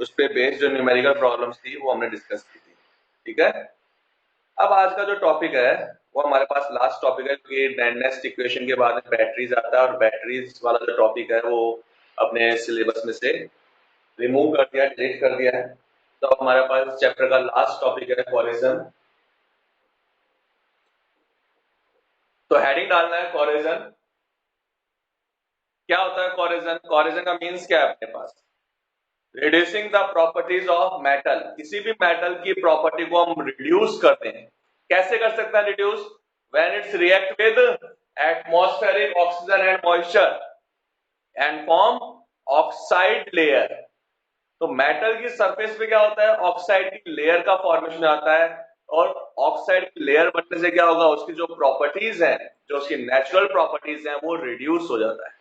उस पे बेस्ड जो न्यूमेरिकल प्रॉब्लम्स थी वो हमने डिस्कस की थी। ठीक है, अब आज का जो टॉपिक है वो हमारे पास लास्ट टॉपिक है, क्योंकि नेक्स्ट इक्वेशन के बाद में बैटरीज आता है और बैटरीज वाला जो टॉपिक है वो अपने सिलेबस में से रिमूव कर दिया, डिलीट कर दिया है। तो अब हमारे पास चैप्टर का लास्ट टॉपिक है कोरिजन। तो हेडिंग डालना है कोरिजन। क्या होता है कोरिजन? कोरिजन का मीन्स क्या है अपने पास? Reducing the properties of metal. किसी भी मेटल की प्रॉपर्टी को हम रिड्यूस करते हैं। कैसे कर सकते हैं reduce? When it's react with atmospheric oxygen and moisture and form oxide layer. तो मेटल की सरफेस पे क्या होता है? ऑक्साइड की लेयर का फॉर्मेशन आता है, और ऑक्साइड की लेयर बनने से क्या होगा? उसकी जो प्रॉपर्टीज हैं, जो उसकी नेचुरल प्रॉपर्टीज हैं, वो रिड्यूस हो जाता है।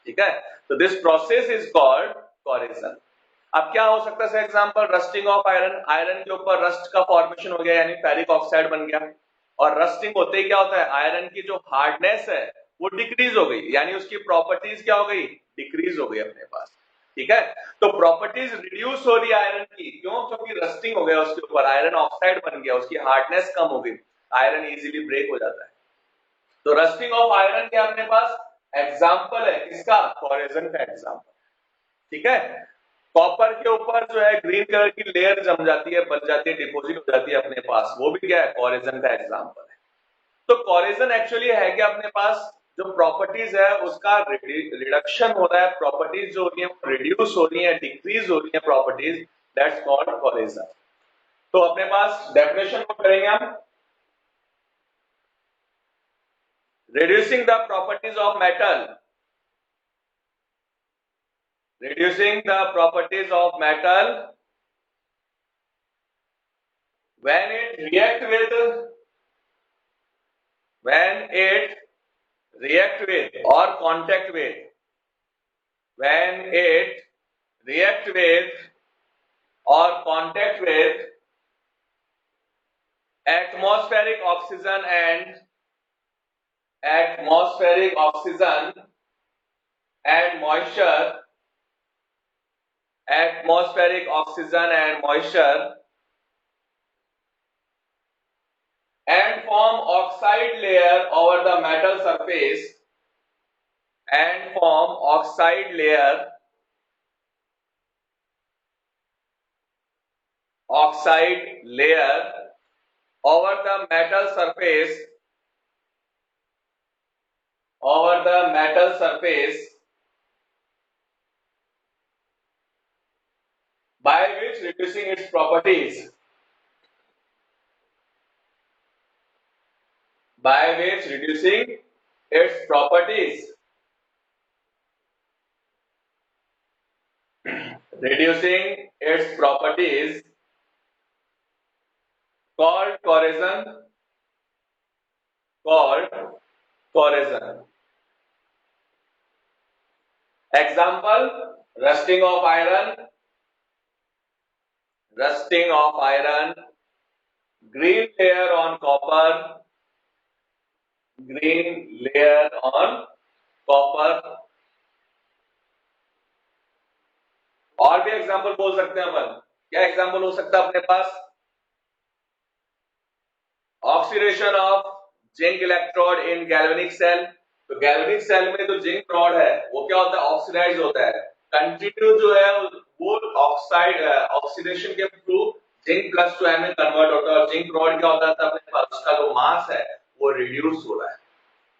ठीक है, तो this process is called corrosion. अब क्या हो सकता है? For example rusting of iron. Iron के ऊपर रस्ट का फॉर्मेशन हो गया, यानी फेरिक ऑक्साइड बन गया, और रस्टिंग होते ही क्या होता है? आयरन की जो हार्डनेस है वो डिक्रीज हो गई, यानी उसकी प्रॉपर्टीज क्या हो गई? डिक्रीज हो गई अपने पास। ठीक है, तो प्रॉपर्टीज रिड्यूस हो रही है आयरन की। क्यों? क्योंकि रस्टिंग हो गया उसके ऊपर, आयरन ऑक्साइड बन गया, उसकी हार्डनेस कम हो गई, आयरन इजीली ब्रेक हो जाता है। तो रस्टिंग ऑफ आयरन के अपने पास एग्जाम्पल है किसका? कोरिजन का एग्जाम्पल। ठीक है, कॉपर के ऊपर जो है ग्रीन कलर की लेयर जम जाती है, बन जाती है, डिपोजिट हो जाती है अपने पास, वो भी क्या है? कोरिजन का एग्जाम्पल है। तो कोरिजन एक्चुअली है कि अपने पास जो प्रॉपर्टीज है उसका रिडक्शन हो रहा है, प्रॉपर्टीज जो होती है वो रिड्यूस हो रही है, डिक्रीज हो रही है प्रॉपर्टीज, दैट्स कॉल्ड कोरिजन। तो अपने पास डेफिनेशन को करेंगे हम। Reducing the properties of metal, reducing the properties of metal when it react with or contact with, when it react with or contact with atmospheric oxygen and moisture, atmospheric oxygen and moisture, and form oxide layer over the metal surface, and form oxide layer over the metal surface, by which reducing its properties, reducing its properties called coercion. Example: rusting of iron, green layer on copper, और भी example बोल सकते हैं अपन। क्या example हो सकता है अपने पास? Oxidation of zinc electrode in galvanic cell. तो गैल्वेनिक सेल में जो जिंक रॉड है वो क्या होता है? ऑक्सीडाइज होता है। कंटिन्यू जो है वो ऑक्साइड ऑक्सीडेशन के through zinc plus two N में कन्वर्ट होता है, और जिंक रॉड क्या होता है अपने पास? उसका जो मास है वो रिड्यूस हो रहा है।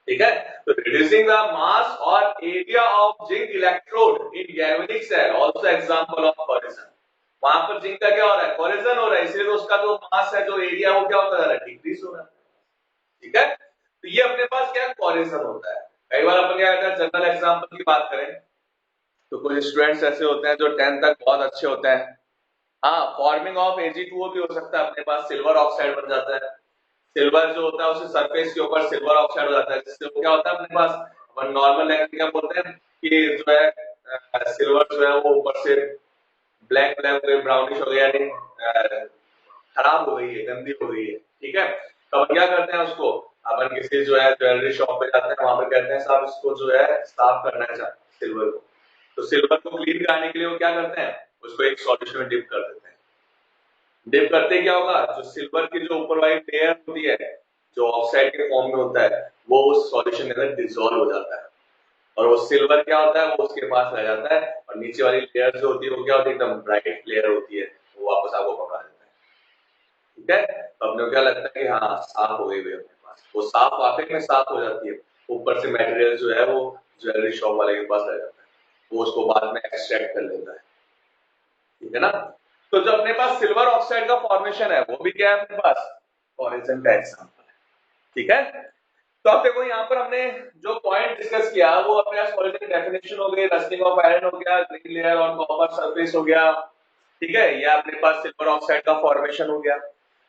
ठीक है, तो रिड्यूसिंग द मास और area of zinc electrode in galvanic cell also example of corrosion. वहां पर जिंक का क्या हो रहा है? कोरिजन हो रहा है, इसलिए तो उसका जो मास है, जो एरिया, वो क्या होता जा रहा है? डिक्रीज हो रहा है। ठीक है, तो ये अपने पास क्या कोरिजन होता है। कई बार अपन क्या करते हैं, जनरल एग्जांपल की बात करें तो कुछ स्टूडेंट्स ऐसे होते हैं जो 10th तक बहुत अच्छे होते हैं। हाँ, फॉर्मिंग ऑफ Ag2O भी हो सकता है अपने पास, सिल्वर ऑक्साइड बन जाता है। सिल्वर जो होता है उसके सरफेस के ऊपर सिल्वर ऑक्साइड हो जाता है, जिससे क्या होता है अपने पास, अपन नॉर्मल लैंग्वेज में बोलते हैं कि जो है सिल्वर जो है वो ऊपर से ब्लैक ब्राउनिश हो गया, यानी खराब हो गई है, गंदी हो गई है। ठीक है, तो अपन क्या करते हैं उसको, अपन किसी जो है ज्वेलरी शॉप पे जाते हैं, वहां पे कहते हैं साहब इसको जो है साफ करना है सिल्वर को। तो सिल्वर को क्लीन कराने के लिए वो क्या करते हैं? उसको एक सॉल्यूशन में डिप कर देते हैं। डिप करते क्या होगा, जो सिल्वर की जो ऊपर वाली लेयर होती है जो ऑक्साइड के फॉर्म में होता है वो उस सॉल्यूशन के अंदर डिसॉल्व हो जाता है और वो सिल्वर क्या होता है वो उसके पास रह जाता है और नीचे वाली लेयर जो होती है वो क्या होती है, एकदम ब्राइट लेयर होती है, वो वापस आपको पकड़ा देता है। ठीक है, तो अपने को क्या लगता है कि हाँ साफ हो गई अपने पास, वो साफ वाकई में साफ हो जाती है। ऊपर से मटेरियल जो है वो ज्वेलरी शॉप वाले के पास रह जाता है, वो उसको बाद में एक्सट्रैक्ट कर लेता है। ठीक है ना, तो जो अपने पास सिल्वर ऑक्साइड का फॉर्मेशन है वो भी क्या है अपने पास, कॉरिजन का एग्जांपल है। ठीक है, तो आप देखो यहाँ पर हमने जो पॉइंट डिस्कस किया वो अपने पास कॉरिजन डेफिनेशन हो गई, रस्टिंग ऑफ आयरन हो गया, green layer on copper surface हो गया। ठीक है, ये अपने पास सिल्वर ऑक्साइड का फॉर्मेशन हो गया।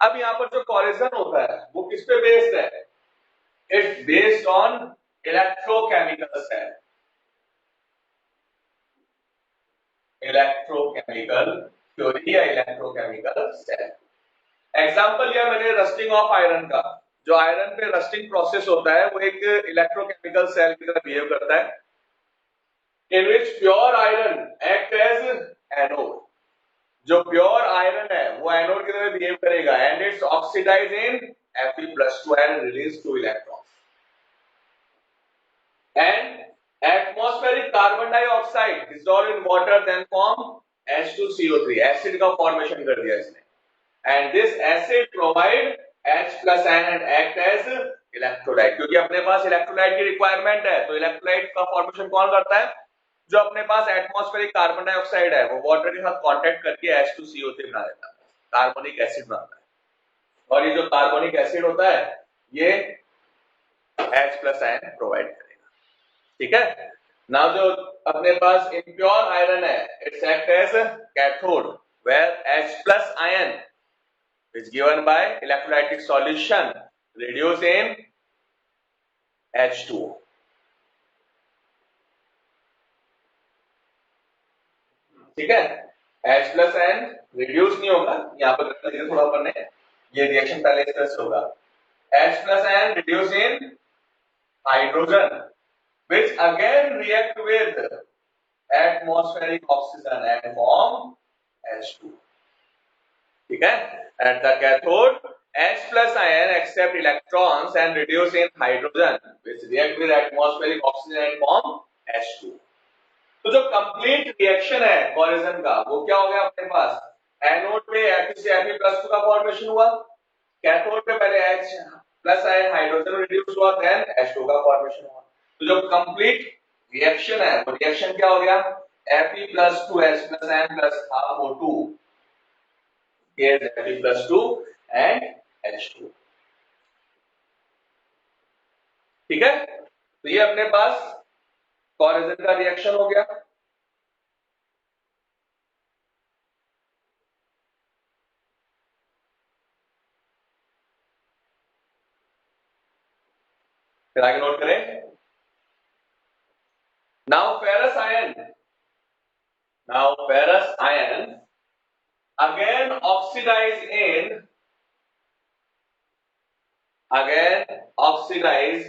अब यहाँ पर जो कॉरिजन होता है वो किस पे बेस्ड है, it's based on electrochemical cell, electrochemical theory या इलेक्ट्रोकेमिकल सेल। एग्जाम्पल लिया मैंने रस्टिंग ऑफ आयरन का, जो आयरन पे रस्टिंग प्रोसेस होता है वो एक इलेक्ट्रोकेमिकल सेल की तरह बिहेव करता है, in which pure iron act as anode. जो प्योर आयरन है वो एनोड की तरह बिहेव करेगा and its oxidise in Fe+2 and release 2 electrons. And atmospheric carbon dioxide dissolved in water then form H2CO3, acid का formation कर दिया इसने, and this acid provide H+ and act as electrolyte, क्योंकि अपने पास electrolyte की requirement है, तो electrolyte का फॉर्मेशन कौन करता है, जो अपने पास एटमॉस्फेरिक कार्बन डाइऑक्साइड है वो वाटर के साथ कांटेक्ट करके H2CO3 बना देता है, कार्बनिक एसिड बनाता है। और ये जो कार्बनिक एसिड होता है ये H+ आयन प्रोवाइड करेगा। ठीक है, नाउ जो अपने पास इम्प्योर आयरन है it's act as cathode where H+ ion is given by electrolytic solution reduced in H2O. ठीक है, H+N रिड्यूस नहीं होगा, यहाँ पर थोड़ा अपन ने ये रिएक्शन पहले इस तरह से होगा, H+N reduce in hydrogen which again react with atmospheric oxygen and form H2. ठीक है, at the cathode H+ ion accept electrons and reduce in hydrogen which react with atmospheric oxygen and form H2. तो जो complete reaction है कॉरिजन का वो क्या हो गया अपने पास, एनोड पे Fe से Fe+2 का फॉर्मेशन हुआ, कैथोड पे पहले H+ आयन हाइड्रोजन रिड्यूस हुआ देन H2 का फॉर्मेशन हुआ। तो जो कंप्लीट रिएक्शन है वो रिएक्शन क्या हो गया, Fe+2 H+N plus half O2 is Fe+2 and H2। ठीक है, तो ये अपने पास कॉरिजन का रिएक्शन हो गया। फिर आगे नोट करें, now ferrous ion again oxidize in again oxidize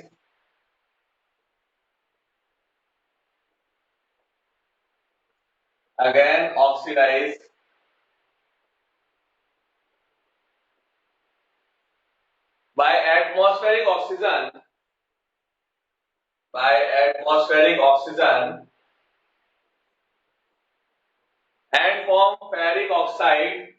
by atmospheric oxygen and form ferric oxide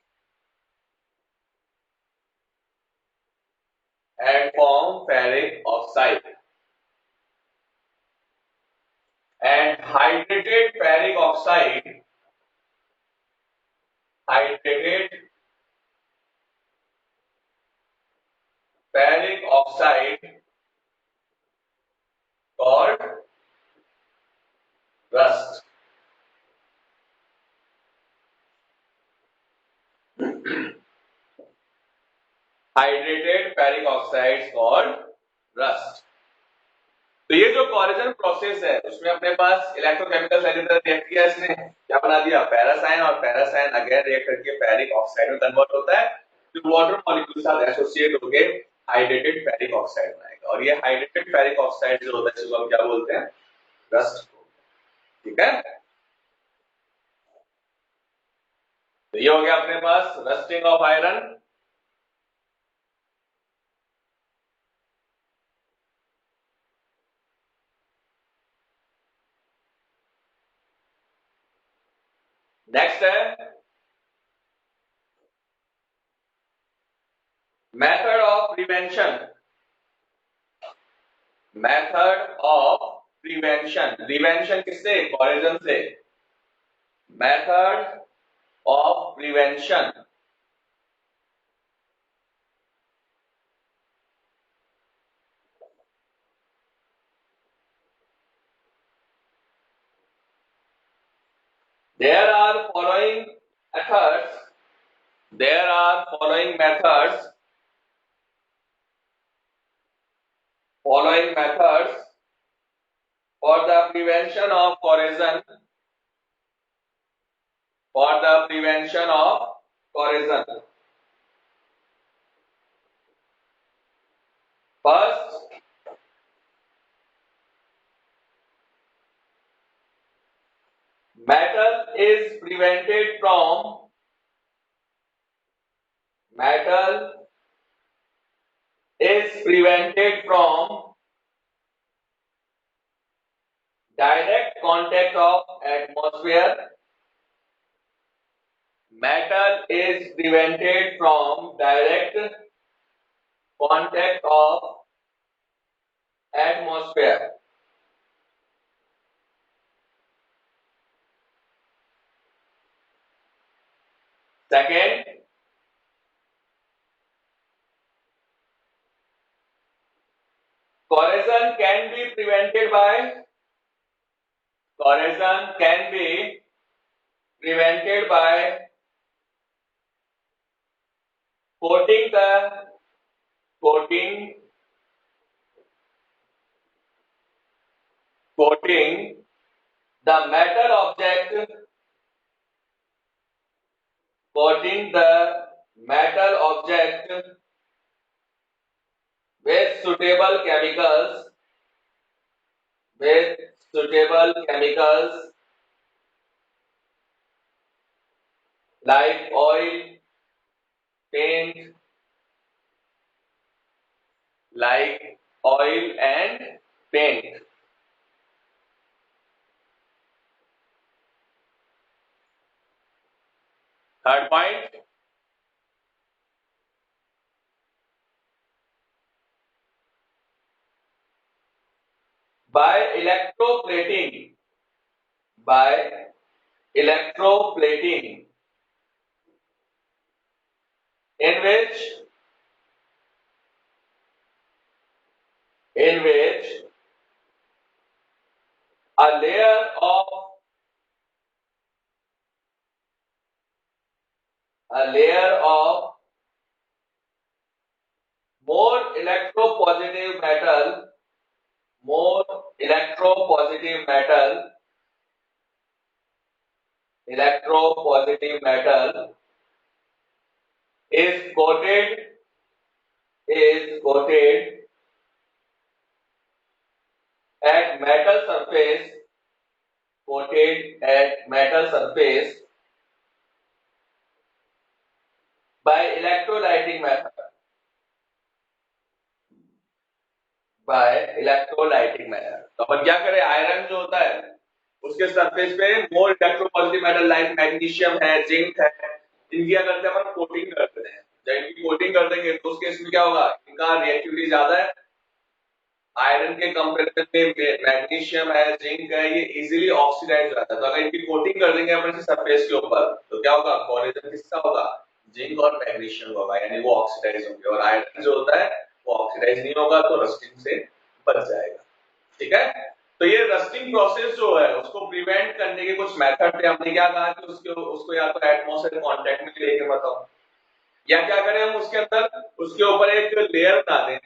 and hydrated ferric oxide called rust। Hydrated ferric oxides called rust. तो ये जो कॉरिजन प्रोसेस है उसमें अपने पास इलेक्ट्रोकेमिकल सेल की तरह रिएक्ट किया, इसने क्या बना दिया, फेरस आयन, और फेरस आयन अगेन रिएक्ट करके फेरिक ऑक्साइड में कन्वर्ट होता है, जो वाटर मॉलिक्यूल के साथ एसोसिएट होके हाइड्रेटेड फेरिक ऑक्साइड बनाएगा, और ये हाइड्रेटेड फेरिक ऑक्साइड जो होता है इसको हम क्या बोलते हैं, रस्ट। ठीक है, तो ये हो गया अपने पास रस्टिंग ऑफ आयरन। नेक्स्ट है method of prevention. Method of prevention, prevention किससे? कॉरिजन से। Method of prevention. There are following methods. There are following methods. Following methods for the prevention of corrosion. For the prevention of corrosion. First, metal is prevented from direct contact of atmosphere. Metal is prevented from direct contact of atmosphere. Second, corrosion can be prevented by coating the metal object with suitable chemicals like oil, paint, and paint. Third point, by electroplating, in which a layer of more electropositive metal is coated at metal surface by electrolyting method. तो अपन क्या करें, iron जो होता है उसके surface पे more electropositive metal like magnesium है, zinc है, इनकी क्या करते हैं अपन कोटिंग करते हैं। जब इनकी कोटिंग कर देंगे तो उस केस में क्या होगा, इनका रिएक्टिविटी ज्यादा है। आयरन के कंपैरिजन में मैग्नीशियम है, जिंक है, ये इजीली ऑक्सीडाइज हो जाता है। तो अगर इनकी कोटिंग कर देंगे अपन सरफेस के ऊपर तो क्या होगा, कोरिजन किसका होगा, जिंक और मैग्नीशियम होगा, यानी वो ऑक्सीडाइज होंगे। और आयरन जो होता है वो ऑक्सीडाइज नहीं होगा तो रस्टिंग से बच जाएगा। ठीक है, तो ये रस्टिंग प्रोसेस जो है उसको प्रिवेंट करने के कुछ मेथड थे। हमने क्या कहा कि उसको या तो एटमॉस्फेयर कांटेक्ट में लेके बताओ, या क्या करें हम उसके अंदर उसके ऊपर एक लेयर बना दें,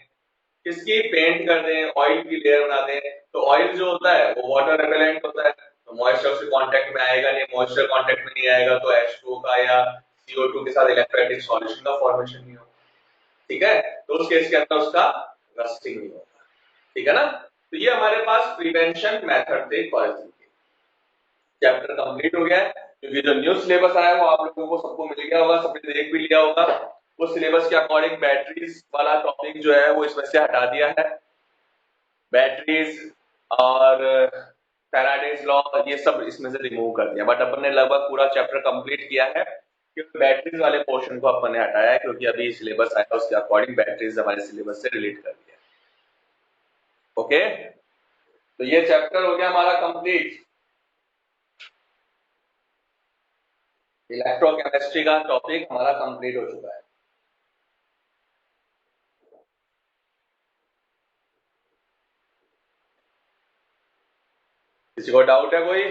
किसकी, पेंट कर दें, ऑयल की लेयर बना दें। तो ऑयल जो होता है वो वाटर रिपेलेंट होता है, तो मॉइस्चर से कांटेक्ट में आएगा नहीं, मॉइस्चर कांटेक्ट में नहीं आएगा तो H2O का या CO2 के साथ इलेक्ट्रोलाइटिक सॉल्यूशन का फॉर्मेशन नहीं होगा। ठीक है, तो उस केस के अंदर उसका रस्टिंग नहीं होगा। ठीक है ना, तो ये हमारे पास प्रिवेंशन मेथड थे कॉरिजन के। चैप्टर कंप्लीट हो गया है। क्योंकि जो न्यू सिलेबस आया है वो आप लोगों को सबको मिल गया होगा, सबने देख भी लिया होगा। उस सिलेबस के अकॉर्डिंग बैटरीज वाला टॉपिक जो है वो इसमें से हटा दिया है। बैटरीज और फैराडेज लॉ ये सब इसमें से रिमूव कर दिया, बट अपन ने लगभग पूरा चैप्टर कंप्लीट किया है, क्योंकि बैटरीज वाले पोर्शन को अपन ने हटाया है, क्योंकि अभी सिलेबस आया उसके अकॉर्डिंग बैटरीज हमारे सिलेबस से रिलेट कर दिया। ओके, तो ये चैप्टर हो गया हमारा कंप्लीट। इलेक्ट्रोकेमिस्ट्री का टॉपिक हमारा कंप्लीट हो चुका है। किसी को डाउट है कोई?